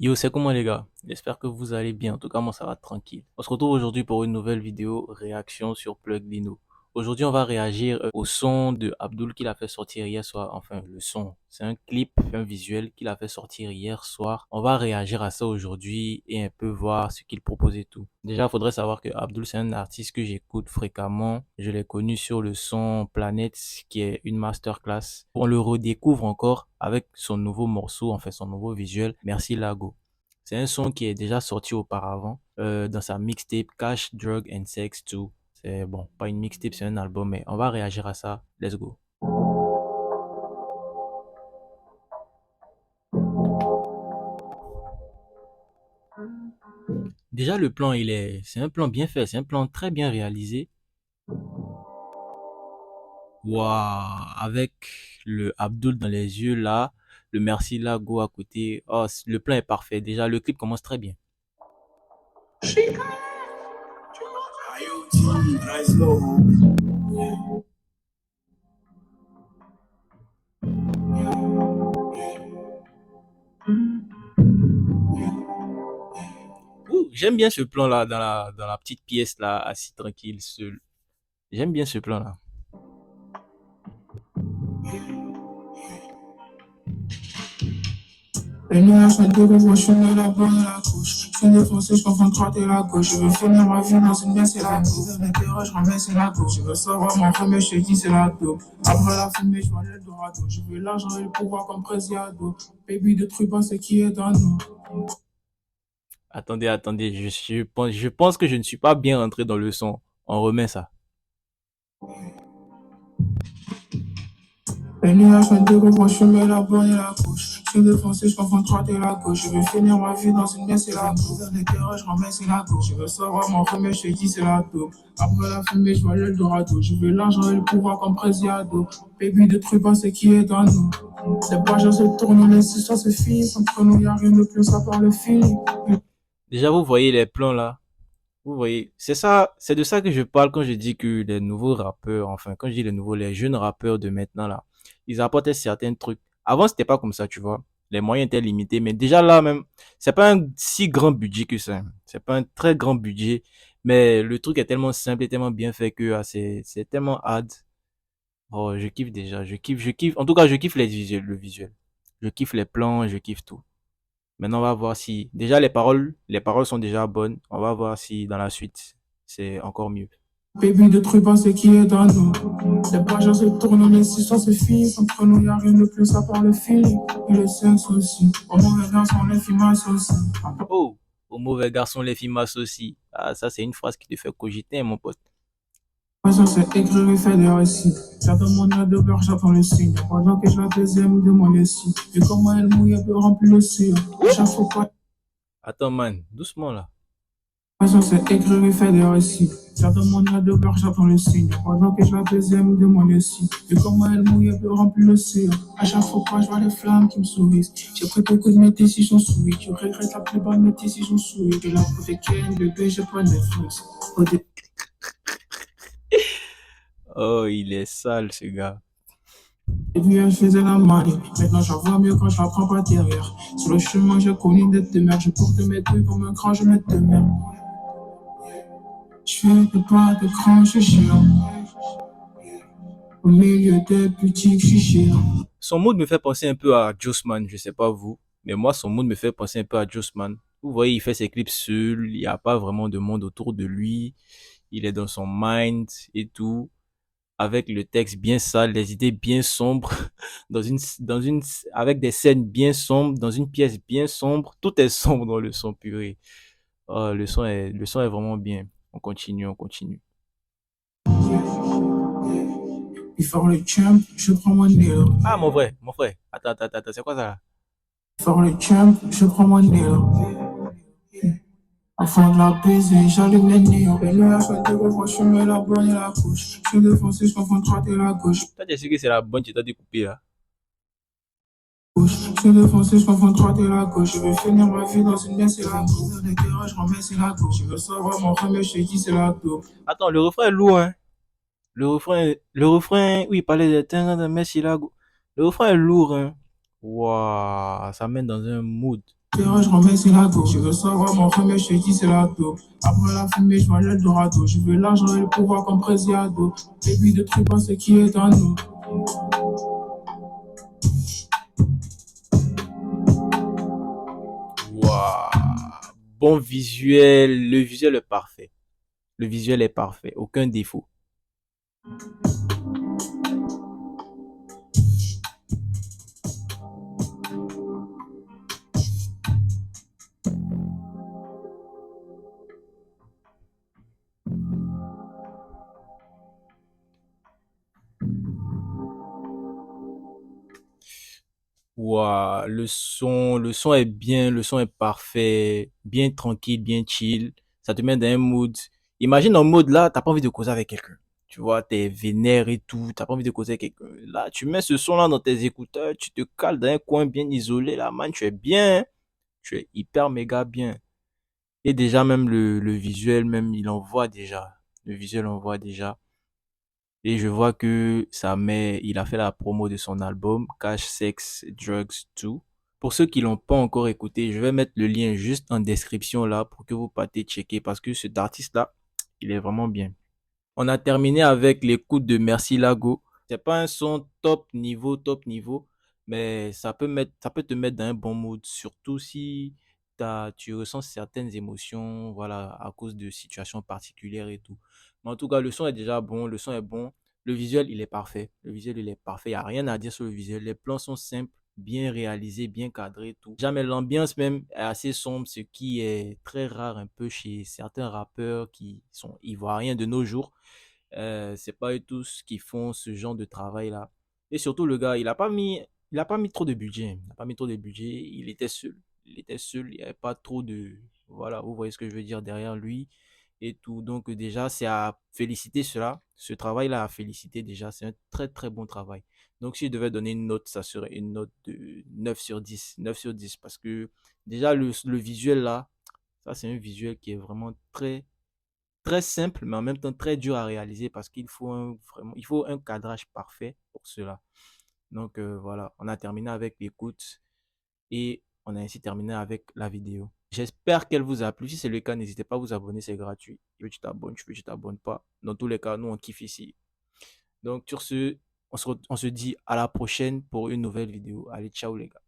Yo, c'est comment les gars? J'espère que vous allez bien. En tout cas, moi, ça va tranquille. On se retrouve aujourd'hui pour une nouvelle vidéo réaction sur Plug Lino. Aujourd'hui, on va réagir au son de Abdul qu'il a fait sortir hier soir. Enfin, le son. C'est un clip, un visuel qu'il a fait sortir hier soir. On va réagir à ça aujourd'hui et un peu voir ce qu'il propose et tout. Déjà, il faudrait savoir que Abdul, c'est un artiste que j'écoute fréquemment. Je l'ai connu sur le son Planète, qui est une masterclass. On le redécouvre encore avec son nouveau morceau, enfin son nouveau visuel. Merci Lago. C'est un son qui est déjà sorti auparavant dans sa mixtape Cash, Drug and Sex 2. C'est bon, pas une mixtape, c'est un album, mais on va réagir à ça. Let's go. Déjà, le plan, c'est un plan bien fait, c'est un plan très bien réalisé. Waouh, avec le Abdul dans les yeux là, le Merci Lago à côté. Oh, le plan est parfait. Déjà, le clip commence très bien. Ouh, j'aime bien ce plan là dans la petite pièce là, assis tranquille, seul. J'aime bien ce plan là. Les nuages sont de je mets la bonne et la couche. Je suis défoncé, je confonds droite et la gauche. Je veux finir ma vie dans une messe et la couche. Je m'interroge, je remets, c'est la gauche. Je veux savoir mon premier, je te dis, c'est la dope. Après la fumée, je vois l'Eldorado. Je veux l'argent et le pouvoir comme Presiado. Baby, détruis pas ce qui est dans nous. Attendez, je pense que je ne suis pas bien rentré dans le son. On remet ça. Les nuages sont de je mets la bonne et la couche. Je suis défoncé, je confonds droite et la gauche. Je veux finir ma vie dans une messe et la couche. Je m'interroge, je remets, c'est la gauche. Je veux savoir mon premier, je te dis, c'est la dope. Après la fumée, je vois l'Eldorado. Je veux l'argent et le pouvoir comme Presiado. Baby, détruis pas ce qui est dans nous. Les pages se tournent, les histoires se finissent. Entre nous, y'a rien de plus à part le feeling. Déjà, vous voyez les plans là. Vous voyez, c'est ça, c'est de ça que je parle quand je dis que les nouveaux rappeurs, enfin, quand je dis les nouveaux, les jeunes rappeurs de maintenant là, ils apportaient certains trucs. Avant, c'était pas comme ça, tu vois. Les moyens étaient limités, mais déjà là même, c'est pas un si grand budget que ça. C'est pas un très grand budget, mais le truc est tellement simple et tellement bien fait que c'est tellement hard. Oh, je kiffe déjà, je kiffe. En tout cas, je kiffe les visuels, le visuel. Je kiffe les plans, je kiffe tout. Maintenant, on va voir si, déjà les paroles sont déjà bonnes. On va voir si dans la suite, c'est encore mieux. Baby, détruis pas ce qui est dans nous. Les pages se tournent, les histoires se finissent. Entre nous, y'a rien de plus à part le feeling. Et le sexe aussi. Au mauvais garçon, les filles m'associent. Oh, au mauvais garçon, les filles m'associent. Ah, ça, c'est une phrase qui te fait cogiter, mon pote. Ça, c'est écrire et faire des récits. J'attends mon heure de beurre, j'attends le signe. Pendant que je la deuxième de mon récit. Et comment elle mouille, elle peut remplir le cire. Chaque fois pas. Attends, man, doucement là. Ça, c'est écrire et faire des récits. J'attends mon heure de beurre, j'attends le signe. Pendant que je la deuxième de mon récit. Et comment elle mouille, elle peut remplir le cire. À chaque fois pas, je vois les flammes qui me sourient. J'ai pris beaucoup de mes décisions souillées. Je regrette la plupart de mes décisions souillées. De la protéine, bébé, j'ai pas Netflix. Au début, Oh, il est sale, ce gars. je faisais la manie. Maintenant, j'en vois mieux quand je la prends pas derrière. Sur le chemin, j'ai connu d'être de merde. Je porte mes trucs comme un grand, je mets de merde. Je fais pas de grand, je suis chiant. Au milieu des boutiques, je suis chiant. Son mood me fait penser un peu à Jossman, je sais pas vous, mais moi, son mood me fait penser un peu à Jossman. Vous voyez, il fait ses clips seul, il n'y a pas vraiment de monde autour de lui, il est dans son mind et tout, avec le texte bien sale, les idées bien sombres, avec des scènes bien sombres, dans une pièce bien sombre, tout est sombre dans le son purée. Oh, le son est vraiment bien. On continue, on continue. Before le champ, je prends mon nez. Ah, mon frère, attends, c'est quoi ça là? Before le champ, je prends mon nez. Afin de la baiser, j'allume les néons. Et là, je te revois, je mets la bonne et la couche. Je suis défoncé, je confonds droite et la gauche. Toi, tu sais que c'est la bonne, tu t'as découpé là. Je suis défoncé, je confonds droite et la gauche. Je veux finir ma vie dans une messe et la couche. Les terrains, je remets, c'est la gauche. Je veux savoir mon premier, je te dis, c'est la dope. Attends, le refrain est lourd, hein. Oui, il parlait des terrains de Messi là. Le refrain est lourd, hein. Waouh, ça mène dans un mood. Terrain, je remets, c'est la go. Je veux savoir mon remède, je te dis, c'est la go. Après la fumée, je vois l'Eldorado. Je veux l'argent et le pouvoir comme Presiado. Baby de trucs, ce qui est à nous. Waouh! Bon visuel, le visuel est parfait. Le visuel est parfait, aucun défaut. Waouh, le son est bien, le son est parfait, bien tranquille, bien chill. Ça te met dans un mood. Imagine un mode là, t'as pas envie de causer avec quelqu'un. Tu vois, t'es vénère et tout, t'as pas envie de causer avec quelqu'un. Là, tu mets ce son là dans tes écouteurs, tu te cales dans un coin bien isolé là, man, tu es bien, hein. Tu es hyper méga bien. Et déjà même le visuel, même il envoie déjà. Le visuel envoie déjà. Et je vois que il a fait la promo de son album Cash, Sex, Drugs 2. Pour ceux qui l'ont pas encore écouté, je vais mettre le lien juste en description là pour que vous partez checker parce que cet artiste là, il est vraiment bien. On a terminé avec l'écoute de Merci Lago. C'est pas un son top niveau, mais ça peut te mettre dans un bon mood, surtout si tu ressens certaines émotions, voilà, à cause de situations particulières et tout. Mais en tout cas, le son est déjà bon, le son est bon. Le visuel, il est parfait. Le visuel, il est parfait. Il n'y a rien à dire sur le visuel. Les plans sont simples, bien réalisés, bien cadrés, tout. Jamais l'ambiance même est assez sombre, ce qui est très rare un peu chez certains rappeurs qui sont ivoiriens de nos jours. C'est pas eux tous qui font ce genre de travail-là. Et surtout, le gars, il a pas mis trop de budget. Il a pas mis trop de budget. Il était seul. Il était seul. Il n'y avait pas trop de, voilà, vous voyez ce que je veux dire derrière lui et tout. Donc, déjà, c'est à féliciter cela. Ce travail-là à féliciter déjà. C'est un très, très bon travail. Donc, si je devais donner une note, ça serait une note de 9 sur 10. 9 sur 10 parce que déjà, le visuel là, ça, c'est un visuel qui est vraiment très simple, mais en même temps très dur à réaliser parce il faut un cadrage parfait pour cela. Donc voilà, on a terminé avec l'écoute et on a ainsi terminé avec la vidéo. J'espère qu'elle vous a plu. Si c'est le cas, n'hésitez pas à vous abonner, c'est gratuit. Tu veux, tu t'abonnes, tu veux, tu t'abonnes pas. Dans tous les cas, nous, on kiffe ici. Donc sur ce, on se dit à la prochaine pour une nouvelle vidéo. Allez, ciao les gars.